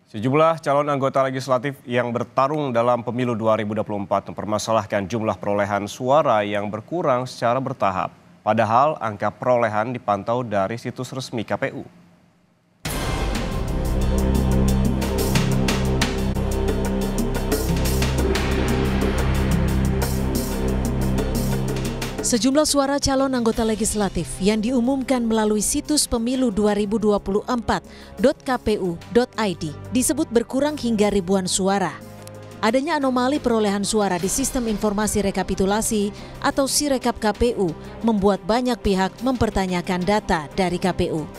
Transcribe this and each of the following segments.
Sejumlah calon anggota legislatif yang bertarung dalam pemilu 2024 mempermasalahkan jumlah perolehan suara yang berkurang secara bertahap. Padahal angka perolehan dipantau dari situs resmi KPU. Sejumlah suara calon anggota legislatif yang diumumkan melalui situs pemilu2024.kpu.id disebut berkurang hingga ribuan suara. Adanya anomali perolehan suara di Sistem Informasi Rekapitulasi atau Sirekap KPU membuat banyak pihak mempertanyakan data dari KPU.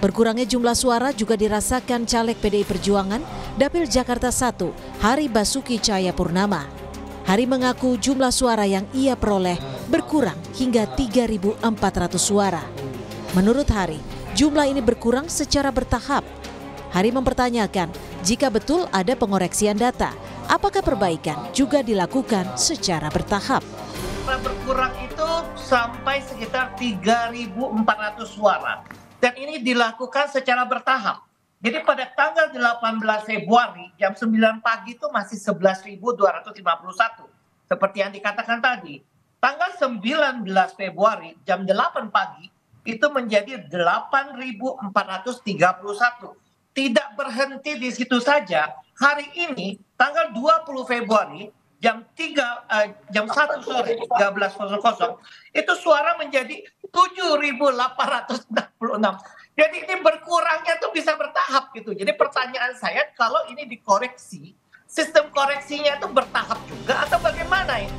Berkurangnya jumlah suara juga dirasakan caleg PDI Perjuangan Dapil Jakarta 1, Hari Basuki Cahayapurnama. Hari mengaku jumlah suara yang ia peroleh berkurang hingga 3.400 suara. Menurut Hari, jumlah ini berkurang secara bertahap. Hari mempertanyakan jika betul ada pengoreksian data, apakah perbaikan juga dilakukan secara bertahap. Berkurang itu sampai sekitar 3.400 suara. Dan ini dilakukan secara bertahap. Jadi pada tanggal 18 Februari jam 9 pagi itu masih 11.251. Seperti yang dikatakan tadi. Tanggal 19 Februari jam 8 pagi itu menjadi 8.431. Tidak berhenti di situ saja. Hari ini tanggal 20 Februari jam 1 sore 13.00 itu suara menjadi 7.866. Jadi ini berkurangnya tuh bisa bertahap gitu. Jadi pertanyaan saya, kalau ini dikoreksi, sistem koreksinya itu bertahap juga atau bagaimana ini?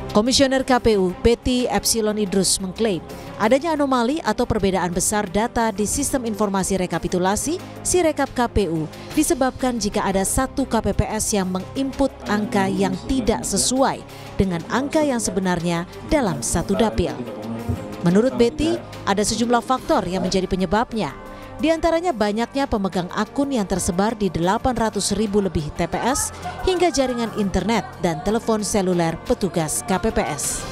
Komisioner KPU Betty Epsilon Idrus mengklaim adanya anomali atau perbedaan besar data di Sistem Informasi Rekapitulasi Sirekap KPU disebabkan jika ada satu KPPS yang menginput angka yang tidak sesuai dengan angka yang sebenarnya dalam satu dapil. Menurut Betty, ada sejumlah faktor yang menjadi penyebabnya. Di antaranya banyaknya pemegang akun yang tersebar di 800.000 lebih TPS hingga jaringan internet dan telepon seluler petugas KPPS.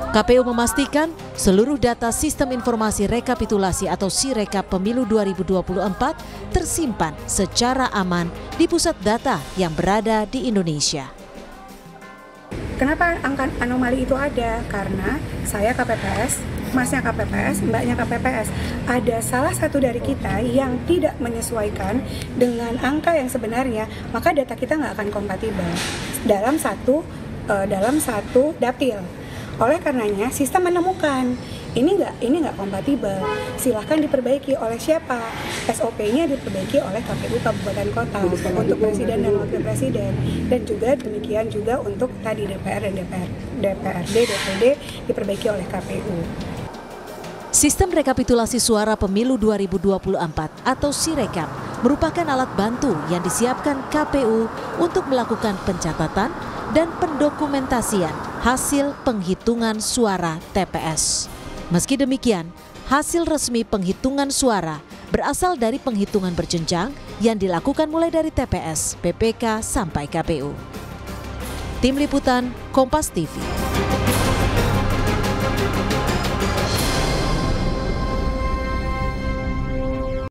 KPU memastikan seluruh data Sistem Informasi Rekapitulasi atau Sirekap Pemilu 2024 tersimpan secara aman di pusat data yang berada di Indonesia. Kenapa angka anomali itu ada? Karena saya KPPS, masnya KPPS, mbaknya KPPS. Ada salah satu dari kita yang tidak menyesuaikan dengan angka yang sebenarnya, maka data kita nggak akan kompatibel dalam satu dapil. Oleh karenanya, sistem menemukan ini nggak kompatibel. Silahkan diperbaiki oleh siapa? SOP-nya diperbaiki oleh KPU Kabupaten Kota untuk presiden dan wakil presiden, dan juga demikian juga untuk tadi DPR dan DPRD, DPD diperbaiki oleh KPU. Sistem rekapitulasi suara pemilu 2024 atau Sirekap merupakan alat bantu yang disiapkan KPU untuk melakukan pencatatan dan pendokumentasian hasil penghitungan suara TPS. Meski demikian, hasil resmi penghitungan suara berasal dari penghitungan berjenjang yang dilakukan mulai dari TPS, PPK, sampai KPU. Tim Liputan, Kompas TV.